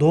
2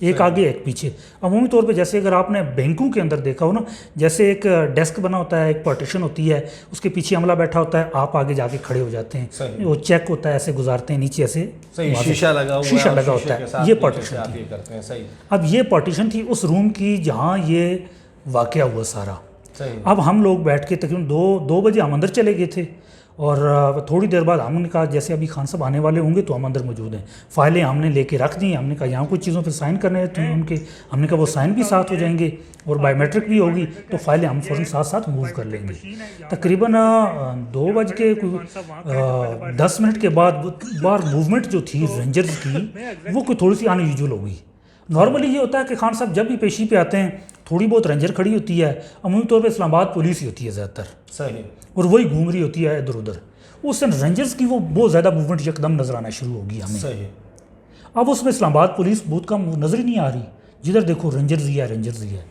ایک آگے ایک پیچھے. عمومی طور پہ جیسے اگر آپ نے بینکوں کے اندر دیکھا ہو نا, جیسے ایک ڈیسک بنا ہوتا ہے, ایک پارٹیشن ہوتی ہے, اس کے پیچھے عملہ بیٹھا ہوتا ہے, آپ آگے جا کے کھڑے ہو جاتے ہیں, وہ چیک ہوتا ہے, ایسے گزارتے ہیں, نیچے ایسے شیشہ لگا ہوتا ہے. یہ پارٹیشن تھی. اب یہ پارٹیشن تھی اس روم کی جہاں یہ واقعہ ہوا سارا. اب ہم لوگ بیٹھ کے تقریباً 2 بجے ہم اندر چلے گئے تھے, اور تھوڑی دیر بعد ہم نے کہا جیسے ابھی خان صاحب آنے والے ہوں گے تو ہم اندر موجود ہیں. فائلیں ہم نے لے کے رکھ دی. ہم نے کہا یہاں کچھ چیزوں پہ سائن کرنے تھے ان کے, ہم نے کہا وہ سائن بھی ساتھ ہو جائیں گے اور بایو میٹرک بھی ہوگی, تو فائلیں ہم فوراً ساتھ ساتھ موو کر لیں گے. تقریباً 2:10 کے بعد باہر موومنٹ جو تھی رینجرز کی وہ کوئی تھوڑی سی ان یوزول ہو گئی. نارملی یہ ہوتا ہے کہ خان صاحب جب بھی پیشی پہ آتے ہیں تھوڑی بہت رینجر کھڑی ہوتی ہے, عمومی طور پہ اسلام آباد پولیس ہی ہوتی ہے زیادہ تر, اور وہی گھوم رہی ہوتی ہے ادھر ادھر. اس دن رینجرز کی وہ بہت زیادہ موومنٹ یکدم نظر آنا شروع ہوگی ہمیں. اب اس میں اسلام آباد پولیس بہت کم نظر ہی نہیں آ رہی, جدھر دیکھو رینجرز ہی ہے.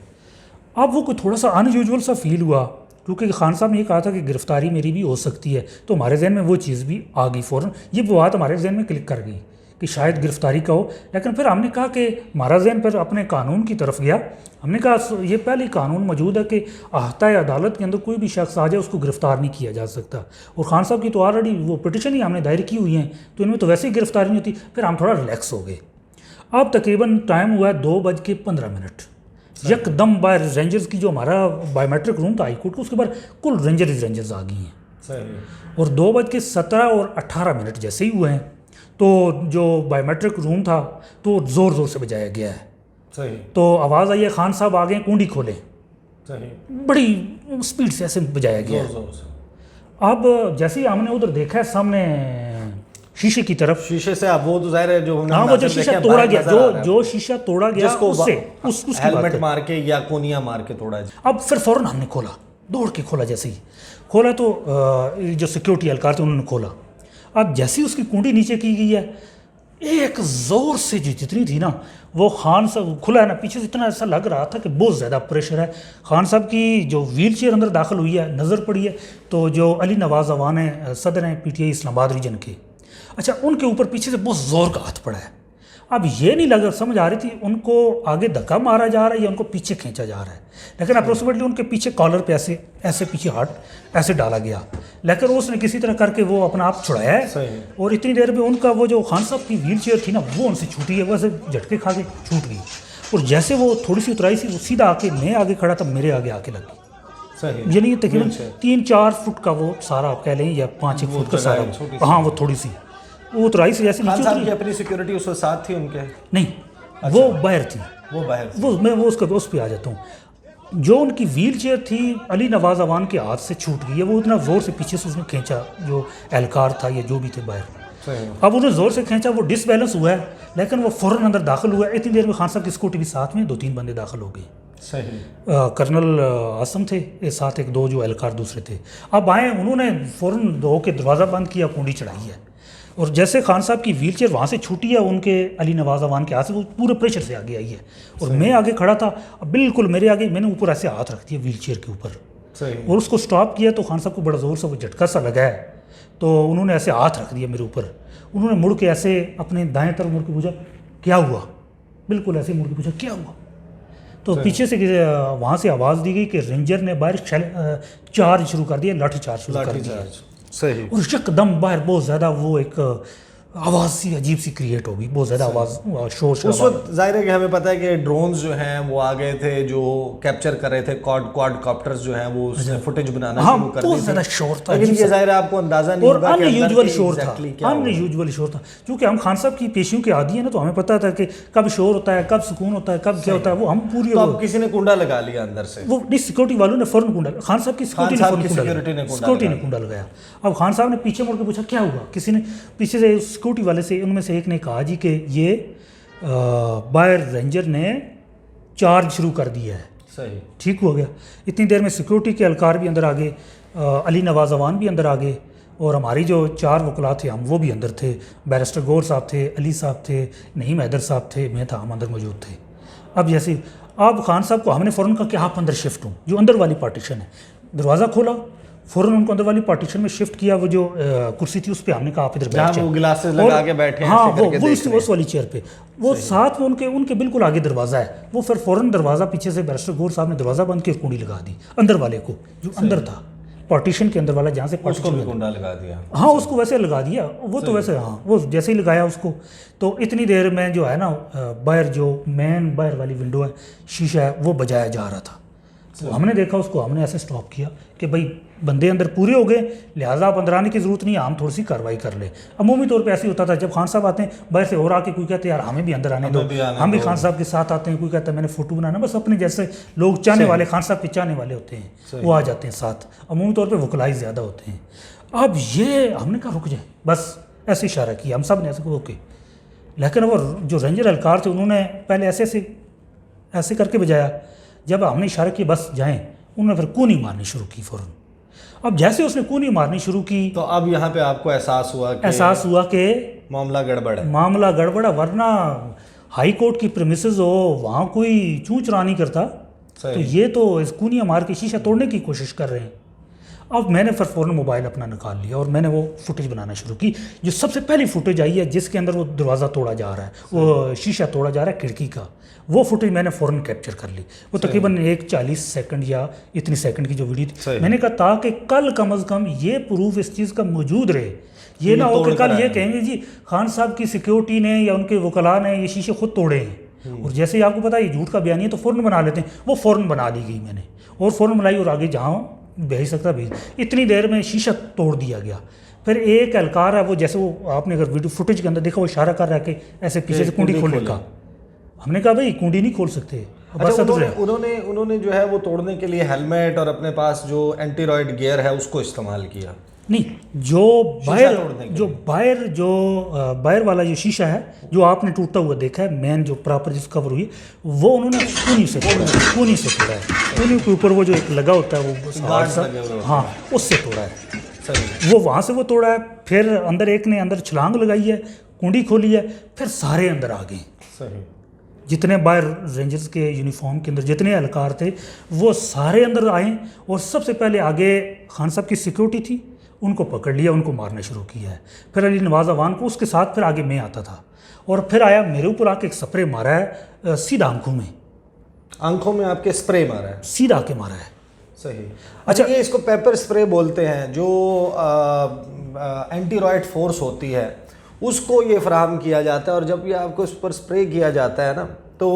اب وہ کوئی تھوڑا سا ان یوزول سا فیل ہوا, کیونکہ خان صاحب نے یہ کہا تھا کہ گرفتاری میری بھی ہو سکتی ہے, تو ہمارے ذہن میں وہ چیز بھی آ گئی فوراً. یہ بات ہمارے ذہن میں کلک کر گئی کہ شاید گرفتاری کا ہو. لیکن پھر ہم نے کہا کہ ہمارا ذہن پھر اپنے قانون کی طرف گیا. ہم نے کہا یہ پہلے قانون موجود ہے کہ احاطہ عدالت کے اندر کوئی بھی شخص آ جائے اس کو گرفتار نہیں کیا جا سکتا, اور خان صاحب کی تو آلریڈی وہ پٹیشن ہی ہم نے دائر کی ہوئی ہیں, تو ان میں تو ویسے ہی گرفتاری نہیں ہوتی. پھر ہم تھوڑا ریلیکس ہو گئے. اب تقریباً ٹائم ہوا ہے 2:15. یک دم باہر رینجرز کی جو ہمارا بایو میٹرک روم تھا ہائی کورٹ کا, اس کے بعد کل رینجرز آ گئی ہیں, اور 2:17 اور 18 جیسے ہی ہوئے ہیں تو جو بایو میٹرک روم تھا تو زور زور سے بجایا گیا ہے. تو آواز آئی ہے خان صاحب آ گئے, کنڈی کھولیں. بڑی اسپیڈ سے ایسے بجایا گیا. اب جیسے ہی ہم نے ادھر دیکھا ہے سامنے شیشے کی طرف, شیشے سے اب وہ تو ظاہر ہے جو وہ جو شیشہ توڑا گیا, جو شیشہ توڑا گیا اس کو ہیلمٹ مار کے یا کونیاں مار کے توڑا. اب پھر فوراً ہم نے کھولا, دوڑ کے کھولا. جیسے ہی کھولا تو جو سیکیورٹی اہلکار تھے انہوں نے کھولا. اب جیسے ہی اس کی کنڈی نیچے کی گئی ہے, ایک زور سے جتنی تھی نا وہ خان صاحب کھلا ہے نا, پیچھے سے اتنا ایسا لگ رہا تھا کہ بہت زیادہ پریشر ہے. خان صاحب کی جو ویل چیئر اندر داخل ہوئی ہے نظر پڑی ہے, تو جو علی نواز اوان ہیں صدر ہیں PTI اسلام آباد ریجن کے, اچھا ان کے اوپر پیچھے سے بہت زور کا ہاتھ پڑا ہے. اب یہ نہیں لگ سمجھ آ رہی تھی ان کو آگے دھکا مارا جا رہا ہے یا ان کو پیچھے کھینچا جا رہا ہے, لیکن اپروکسیمیٹلی ان کے پیچھے کالر پہ ایسے پیچھے ہاتھ ایسے ڈالا گیا. لیکن اس نے کسی طرح کر کے وہ اپنا آپ چھڑایا ہے, اور اتنی دیر میں ان کا وہ جو خان صاحب کی ویل چیئر تھی نا وہ ان سے چھوٹی ہے, ویسے جھٹکے کھا کے چھوٹ گئی. اور جیسے وہ تھوڑی سی اترائی سی, وہ سیدھا آ کے میں آگے کھڑا تھا, میرے آگے آ کے لگ گئی. یعنی تقریباً 3-4 فٹ کا وہ سارا آپ کہہ لیں یا 5-1 فٹ کا سارا, ہاں وہ تھوڑی سی وہ اترائی سے جیسے خان صاحب کی اپنی سیکیورٹی اس کے ساتھ تھی ان کے نہیں, وہ باہر تھی. میں وہ اس پہ آ جاتا ہوں. جو ان کی ویل چیئر تھی علی نواز اوان کے ہاتھ سے چھوٹ گئی ہے, وہ اتنا زور سے پیچھے سے اس نے کھینچا جو اہلکار تھا یا جو بھی تھے باہر. اب انہوں نے زور سے کھینچا, وہ ڈس بیلنس ہوا ہے, لیکن وہ فوراً اندر داخل ہوا ہے. اتنی دیر میں خان صاحب کی اسکوٹی بھی ساتھ میں 2-3 بندے داخل ہو گئے. کرنل عاصم تھے, ساتھ 1-2 جو اہلکار دوسرے تھے. اب آئے, انہوں نے فوراً دھو کے دروازہ بند کیا, کنڈی چڑھائی ہے, اور جیسے خان صاحب کی ویل چیئر وہاں سے چھوٹی ہے ان کے علی نواز اوان کے ہاتھ سے, وہ پورے پریشر سے آگے آئی ہے. اور میں آگے کھڑا تھا, بالکل میرے آگے, میں نے اوپر ایسے ہاتھ رکھ دیا ویل چیئر کے اوپر, اور اس کو سٹاپ کیا. تو خان صاحب کو بڑا زور سے وہ جھٹکا سا لگا ہے, تو انہوں نے ایسے ہاتھ رکھ دیا میرے اوپر. انہوں نے مڑ کے ایسے اپنے دائیں طرف مڑ کے پوچھا کیا ہوا, بالکل ایسے مڑ کے پوچھا کیا ہوا. تو پیچھے سے وہاں سے آواز دی گئی کہ رینجر نے باہر چارج شروع کر دیا, لاٹھی چارج شروع کر دیا. اور یک دم باہر بہت زیادہ وہ ایک آواز سی عجیب سی کریٹ ہوگی, بہت زیادہ آواز شور. اس وقت ظاہر ہے کہ ہمیں پتہ ہے کہ ڈرونز جو ہیں وہ آ گئے تھے, جو کیپچر کر رہے تھے, کوڈ کاپٹرز جو ہیں وہ اس نے فوٹیج بنانا شروع کر دی. بہت زیادہ شور تھا, لیکن یہ ظاہر ہے آپ کو اندازہ نہیں ہوگا کہ ان یوزول شور تھا. کیونکہ ہم خان صاحب کی پیشیوں کے عادی ہیں نا, تو ہمیں پتہ تھا کہ کب شور ہوتا ہے, کب سکون ہوتا ہے, کب کیا ہوتا ہے. وہ ہم پوری, تو اب کسی نے کنڈا لگا لیا اندر سے, وہ سیکورٹی والوں نے فوراً کنڈا, خان صاحب کی سیکورٹی نے کنڈا لگایا. اب خان صاحب نے پیچھے مڑ کے پوچھا کیا ہوا. کسی نے پیچھے سے سیکورٹی والے سے, ان میں سے ایک نے کہا جی کہ یہ باہر رینجر نے چارج شروع کر دیا ہے. صحیح, ٹھیک ہو گیا. اتنی دیر میں سیکورٹی کے اہلکار بھی اندر آ گئے, علی نواز اوان بھی اندر آ گئے, اور ہماری جو 4 وکلاء تھے ہم وہ بھی اندر تھے. بیرسٹر گور صاحب تھے, علی صاحب تھے, نعیم حیدر صاحب تھے, میں تھا, ہم اندر موجود تھے. اب جیسے اب خان صاحب کو ہم نے فوراً کہا کہ آپ اندر شفٹ ہوں, جو اندر والی پارٹیشن ہے. دروازہ کھولا, فوراً ان کو اندر والی پارٹیشن میں شفٹ کیا. وہ جو کرسی تھی اس پہ ہم نے کہا آپ ادھر بیٹھ جہاں جائیں. وہ گلاسز لگا کے بیٹھے ہیں. ہاں وہ اس والی چیئر پہ. وہ ساتھ میں ان کے بالکل آگے دروازہ ہے. وہ پھر فوراً دروازہ پیچھے سے بیرسٹر گور صاحب نے دروازہ بند کے کنڈی لگا دی اندر والے کو جو اندر تھا پارٹیشن کے اندر والا جہاں سے اس کو بھی کنڈا لگا دیا. ہاں اس کو ویسے لگا دیا. وہ تو ویسے ہاں وہ جیسے ہی لگایا اس کو تو اتنی دیر میں جو ہے نا باہر جو مین باہر والی ونڈو ہے شیشہ ہے وہ بجایا جا رہا تھا. ہم نے دیکھا اس کو, ہم نے ایسے سٹاپ کیا کہ بھائی بندے اندر پورے ہو گئے لہٰذا آپ اندر آنے کی ضرورت نہیں ہے, ہم تھوڑی سی کارروائی کر لیں. عمومی طور پہ ایسے ہوتا تھا جب خان صاحب آتے ہیں باہر سے اور آ کے کوئی کہتے ہیں یار ہمیں بھی اندر آنے دو, ہم بھی خان صاحب کے ساتھ آتے ہیں. کوئی کہتا ہے میں نے فوٹو بنانا, بس اپنے جیسے لوگ چاہنے والے خان صاحب کے چاہنے والے ہوتے ہیں وہ آ جاتے ہیں ساتھ. عمومی طور پہ وکلائی زیادہ ہوتے ہیں. اب یہ ہم نے کہا رک جائیں, بس ایسے اشارہ کیا ہم سب نے ایسے کہا اوکے. لیکن وہ جو رینجر اہلکار تھے انہوں نے پہلے ایسے کر کے بجایا. جب ہم نے اشارہ کیا بس جائیں, انہوں نے پھر کونی مارنی شروع کی فوراً. اب جیسے اس نے کونی مارنی شروع کی تو اب یہاں پہ آپ کو احساس ہوا کہ معاملہ گڑبڑ ہے. ورنہ ہائی کورٹ کی پریمیسز ہو وہاں کوئی چوں چرا نہیں کرتا. تو یہ تو اس کونیاں مار کے شیشہ توڑنے کی کوشش کر رہے ہیں. اب میں نے پھر فوراً موبائل اپنا نکال لیا اور میں نے وہ فوٹیج بنانا شروع کی. جو سب سے پہلی فوٹیج آئی ہے جس کے اندر وہ دروازہ توڑا جا رہا ہے, وہ شیشہ توڑا جا رہا ہے کھڑکی کا, وہ فوٹیج میں نے فوراً کیپچر کر لی. وہ تقریباً 1:40 سیکنڈ یا اتنی سیکنڈ کی جو ویڈیو تھی. میں نے کہا تاکہ کل کم از کم یہ پروف اس چیز کا موجود رہے, یہ نہ ہو کہ کل یہ کہیں گے جی خان صاحب کی سیکیورٹی نے یا ان کے وکلاء نے یہ شیشے خود توڑے ہیں. اور جیسے ہی آپ کو پتا یہ جھوٹ کا بیان ہے تو فوراً بنا لیتے ہیں. وہ فوراً بنا لی گئی میں نے اور فوراً بنائی اور آگے جہاں بھیج سکتا بھیج. اتنی دیر میں شیشہ توڑ دیا گیا. پھر ایک اہلکار ہے وہ جیسے وہ آپ نے اگر ویڈیو فوٹیج کے اندر دیکھا وہ اشارہ کر رہا ہے کہ ایسے پیچھے سے کنڈی کھولنے کا. ہم نے کہا بھائی کنڈی نہیں کھول سکتے. انہوں نے جو ہے وہ توڑنے کے لیے ہیلمٹ اور اپنے پاس جو اینٹی رائڈ گیئر ہے اس کو استعمال کیا. نہیں جو باہر والا جو شیشہ ہے جو آپ نے ٹوٹتا ہوا دیکھا ہے مین جو پراپر جس کور ہوئی وہ انہوں نے کونی سے توڑا ہے. کونی کے اوپر وہ جو ایک لگا ہوتا ہے وہ ہاں اس سے توڑا ہے. وہ وہاں سے وہ توڑا ہے. پھر اندر ایک نے اندر چھلانگ لگائی ہے, کنڈی کھولی ہے, پھر سارے اندر آ گئے. جتنے باہر رینجرز کے یونیفارم کے اندر جتنے اہلکار تھے وہ سارے اندر آئے اور سب سے پہلے آگے خان صاحب کی سیکیورٹی تھی ان کو پکڑ لیا, ان کو مارنا شروع کیا ہے. پھر علی نواز اوان کو اس کے ساتھ پھر آگے میں آتا تھا اور پھر آیا میرے اوپر آ کے ایک سپرے مارا ہے سیدھا آنکھوں میں آپ کے سپرے مارا ہے, سیدھا کے مارا ہے. صحیح. اچھا یہ اس کو پیپر سپرے بولتے ہیں جو اینٹی رائڈ فورس ہوتی ہے اس کو یہ فراہم کیا جاتا ہے اور جب یہ آپ کو اس پر سپرے کیا جاتا ہے نا تو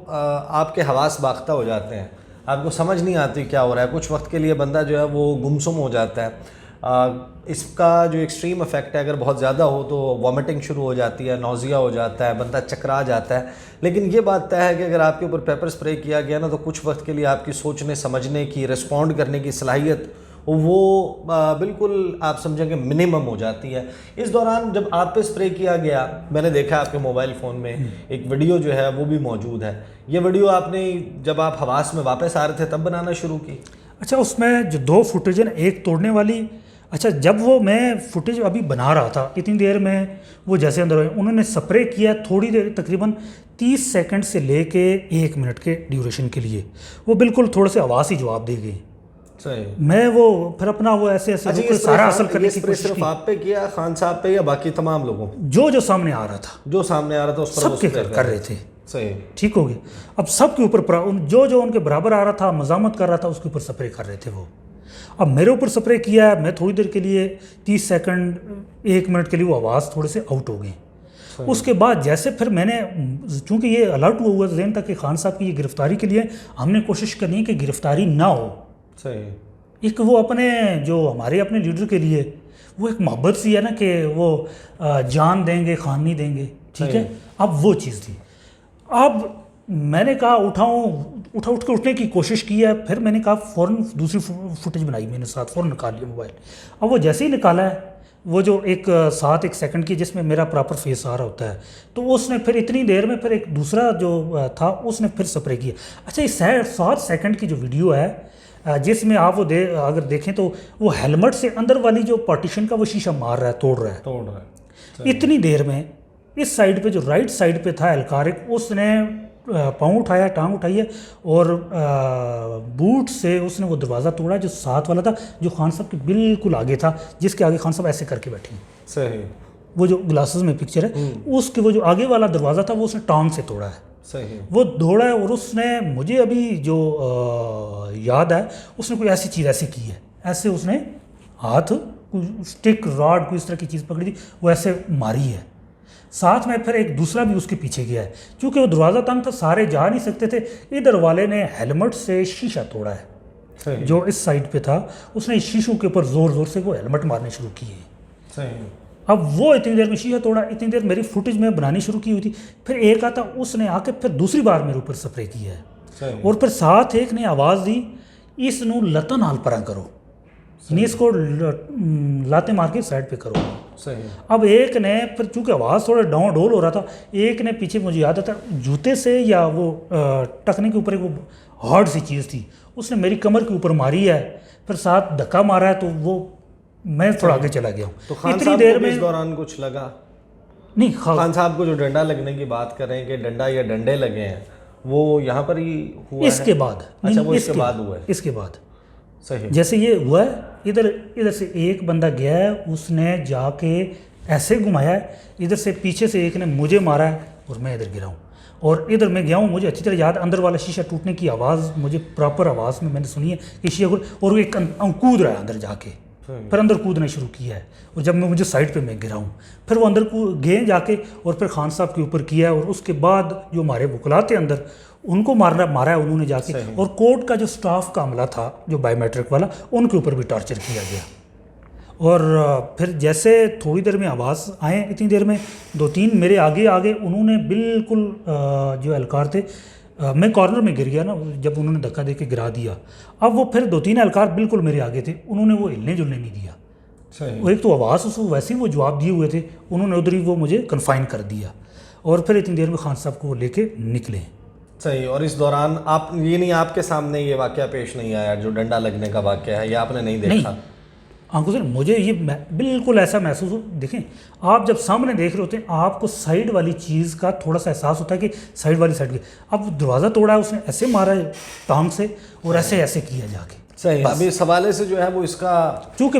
آپ کے حواس باختہ ہو جاتے ہیں, آپ کو سمجھ نہیں آتی کیا ہو رہا ہے. کچھ وقت کے لیے بندہ جو ہے وہ گمسم ہو جاتا ہے. اس کا جو ایکسٹریم افیکٹ ہے اگر بہت زیادہ ہو تو وامٹنگ شروع ہو جاتی ہے, نوزیا ہو جاتا ہے, بندہ چکرا جاتا ہے. لیکن یہ بات طے ہے کہ اگر آپ کے اوپر پیپر سپرے کیا گیا نا تو کچھ وقت کے لیے آپ کی سوچنے سمجھنے کی رسپونڈ کرنے کی صلاحیت وہ بالکل آپ سمجھیں کہ منیمم ہو جاتی ہے. اس دوران جب آپ پہ سپرے کیا گیا میں نے دیکھا آپ کے موبائل فون میں ایک ویڈیو جو ہے وہ بھی موجود ہے. یہ ویڈیو آپ نے جب آپ حواس میں واپس آ رہے تھے تب بنانا شروع کی؟ اچھا اس میں جو 2 فوٹیج ہیں ایک توڑنے والی. اچھا جب وہ میں فوٹیج ابھی بنا رہا تھا اتنی دیر میں وہ جیسے اندر ہوئے انہوں نے سپرے کیا تھوڑی دیر تقریباً 30 سیکنڈ سے لے کے 1 منٹ کے ڈیوریشن کے لیے. وہ بالکل تھوڑے سے آواز ہی جواب دے گئے. میں وہ پھر اپنا وہ ایسے سارا حاصل کرنے کی کوشش کی. صرف آپ پہ کیا, خان صاحب پہ, یا باقی تمام لوگوں جو سامنے آ رہا تھا اس پر سب کے کر رہے تھے. صحیح ٹھیک ہو گیا. اب سب کے اوپر جو ان کے برابر آ رہا تھا مزاحمت کر رہا تھا اس کے اوپر سپرے کر رہے تھے. وہ اب میرے اوپر سپرے کیا ہے, میں تھوڑی دیر کے لیے 30 سیکنڈ 1 منٹ کے لیے وہ آواز تھوڑے سے آؤٹ ہو گئے. اس کے بعد جیسے پھر میں نے چونکہ یہ الرٹ ہوا ذہن تھا کہ خان صاحب کی یہ گرفتاری کے لیے ہم نے کوشش کرنی ہے کہ گرفتاری نہ ہو. صحیح. ایک وہ اپنے جو ہمارے اپنے لیڈر کے لیے وہ ایک محبت سی ہے نا کہ وہ جان دیں گے خان نہیں دیں گے. ٹھیک ہے. اب وہ چیز تھی. اب میں نے کہا اٹھ کے اٹھنے کی کوشش کی ہے. پھر میں نے کہا فوراً دوسری فوٹیج بنائی میں نے ساتھ فوراً نکال لیا موبائل. اب وہ جیسے ہی نکالا ہے وہ جو ایک 7 سیکنڈ کی جس میں میرا پراپر فیس آ رہا ہوتا ہے تو اس نے پھر اتنی دیر میں پھر ایک دوسرا جو تھا اس نے پھر سپرے کیا. اچھا یہ 7 سیکنڈ کی جو ویڈیو ہے جس میں آپ وہ اگر دیکھیں تو وہ ہیلمٹ سے اندر والی جو پارٹیشن کا وہ شیشہ مار رہا ہے توڑ رہا ہے. اتنی دیر میں اس سائڈ پہ جو رائٹ سائڈ پہ تھا اہلکار اس نے پاؤں اٹھایا، ٹانگ اٹھائی ہے اور بوٹ سے اس نے وہ دروازہ توڑا جو ساتھ والا تھا، جو خان صاحب کے بالکل آگے تھا، جس کے آگے خان صاحب ایسے کر کے بیٹھے ہیں. صحیح. وہ جو گلاسز میں پکچر ہے اس کے وہ جو آگے والا دروازہ تھا وہ اس نے ٹانگ سے توڑا ہے. صحیح. وہ دوڑا ہے اور اس نے مجھے ابھی جو یاد ہے اس نے کوئی ایسی چیز ایسے کی ہے، ایسے اس نے ہاتھ اسٹک راڈ کوئی اس طرح کی چیز پکڑی تھی، وہ ایسے ماری ہے. ساتھ میں پھر ایک دوسرا بھی اس کے پیچھے گیا ہے، کیونکہ وہ دروازہ تنگ تھا، سارے جا نہیں سکتے تھے. ادھر والے نے ہیلمٹ سے شیشہ توڑا ہے. صحیح. جو اس سائڈ پہ تھا اس نے شیشوں کے اوپر زور زور سے وہ ہیلمٹ مارنے شروع کیے. صحیح. اب وہ اتنی دیر میں شیشہ توڑا، اتنی دیر میری فوٹیج میں بنانی شروع کی ہوئی تھی. پھر ایک آتا اس نے آ کے پھر دوسری بار میرے اوپر سپرے کیا ہے. صحیح. اور پھر ساتھ ایک نے آواز دی، اس نو لتاں نال پرا کرو، یعنی اس کو لاتے مار کے سائڈ پہ کرو. صحیح. اب ایک نے پھر چونکہ آواز تھوڑا ڈاؤن ڈول ہو رہا تھا، ایک نے پیچھے مجھے یاد آتا جوتے سے یا وہ ٹکنے کے اوپر ایک وہ ہارڈ سی چیز تھی، اس نے میری کمر کے اوپر ماری ہے، پھر ساتھ دھکا مارا ہے، تو وہ میں تھوڑا آگے چلا گیا ہوں. تو خان اتنی صاحب دیر کو میں اس دوران کچھ لگا؟ نہیں. خان صاحب کو جو ڈنڈا لگنے کی بات کر رہے ہیں کہ ڈنڈا یا ڈنڈے لگے ہیں، وہ یہاں پر ہی ہوا اس کے بعد. اچھا، وہ اس کے بعد ہوا ہے. اس کے بعد صحیح. جیسے یہ ہوا ہے، ادھر سے ایک بندہ گیا ہے، اس نے جا کے ایسے گھمایا ہے، ادھر سے پیچھے سے ایک نے مجھے مارا ہے اور میں ادھر گرا ہوں. اور ادھر میں گیا ہوں، مجھے اچھی طرح یاد، اندر والا شیشہ ٹوٹنے کی آواز مجھے پراپر آواز میں نے سنی ہے کہ شیشہ، اور وہ ایک کود رہا ہے اندر جا کے، پھر اندر کودنا شروع کیا ہے. اور جب میں مجھے سائڈ پہ میں گرا ہوں، پھر وہ اندر گئے جا کے اور پھر خان صاحب کے اوپر کیا ہے. اور اس کے بعد جو ہمارے وکلاء تھے اندر، ان کو مارا ہے انہوں نے جا کے. اور کورٹ کا جو سٹاف کا عملہ تھا جو بایو میٹرک والا، ان کے اوپر بھی ٹارچر کیا گیا. اور پھر جیسے تھوڑی دیر میں آواز آئے، اتنی دیر میں دو تین میرے آگے انہوں نے بالکل جو اہلکار تھے، میں کارنر میں گر گیا نا جب انہوں نے دھکا دے کے گرا دیا. اب وہ پھر دو تین اہلکار بالکل میرے آگے تھے، انہوں نے وہ ہلنے جلنے نہیں دیا. صحیح. ایک تو آواز اس کو ویسے ہی وہ جواب دیے ہوئے تھے، انہوں نے ادھر ہی وہ مجھے کنفائن کر دیا. اور پھر اتنی دیر میں خان صاحب کو وہ لے کے نکلے. صحیح. اور اس دوران آپ یہ نہیں، آپ کے سامنے یہ واقعہ پیش نہیں آیا جو ڈنڈا لگنے کا واقعہ ہے، یا آپ نے نہیں دیکھا؟ آنکھوں سے مجھے یہ بالکل ایسا محسوس ہو. دیکھیں، آپ جب سامنے دیکھ رہے ہوتے ہیں آپ کو سائڈ والی چیز کا تھوڑا سا احساس ہوتا ہے کہ سائڈ والی سائڈ کی. اب دروازہ توڑا ہے اس نے، ایسے مارا ہے ٹانگ سے اور ایسے کیا جا کے. صحیح. ابھی اس حوالے سے جو ہے وہ اس کا، چونکہ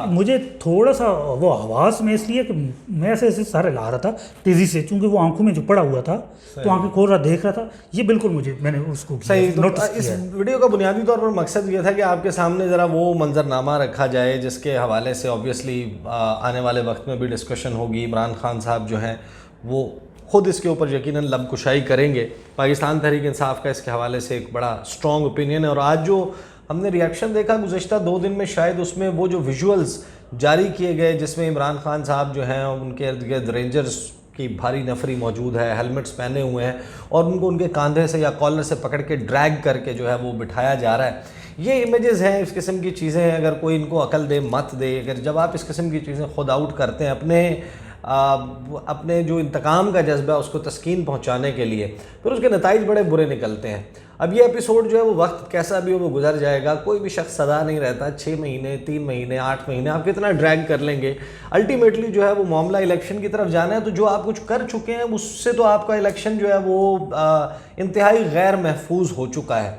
مجھے تھوڑا سا وہ حواس میں اس لیے کہ میں ایسے سارے لا رہا تھا تیزی سے، چونکہ وہ آنکھوں میں جو پڑا ہوا تھا تو آنکھیں کھول رہا دیکھ رہا تھا، یہ بالکل میں نے اس کو نوٹس کیا. اس ویڈیو کا بنیادی طور پر مقصد یہ تھا کہ آپ کے سامنے ذرا وہ منظرنامہ رکھا جائے جس کے حوالے سے آبویسلی آنے والے وقت میں بھی ڈسکشن ہوگی. عمران خان صاحب جو ہیں وہ خود اس کے اوپر یقیناً لب کشائی کریں گے. پاکستان تحریک انصاف کا اس کے حوالے سے ایک بڑا اسٹرانگ اوپینین ہے. اور آج جو ہم نے ریاکشن دیکھا گزشتہ 2 دن میں، شاید اس میں وہ جو ویژولز جاری کیے گئے جس میں عمران خان صاحب جو ہیں ان کے ارد گرد رینجرز کی بھاری نفری موجود ہے، ہیلمٹس پہنے ہوئے ہیں، اور ان کو ان کے کاندھے سے یا کالر سے پکڑ کے ڈریگ کر کے جو ہے وہ بٹھایا جا رہا ہے. یہ امیجز ہیں، اس قسم کی چیزیں ہیں. اگر کوئی ان کو عقل دے مت دے، اگر جب آپ اس قسم کی چیزیں خود آؤٹ کرتے ہیں اپنے جو انتقام کا جذبہ ہے اس کو تسکین پہنچانے کے لیے، پھر اس کے نتائج بڑے برے نکلتے ہیں. اب یہ ایپیسوڈ جو ہے وہ وقت کیسا بھی ہو وہ گزر جائے گا. کوئی بھی شخص سدا نہیں رہتا. 6 مہینے، 3 مہینے، 8 مہینے آپ کتنا ڈریگ کر لیں گے؟ الٹیمیٹلی جو ہے وہ معاملہ الیکشن کی طرف جانا ہے. تو جو آپ کچھ کر چکے ہیں اس سے تو آپ کا الیکشن جو ہے وہ انتہائی غیر محفوظ ہو چکا ہے.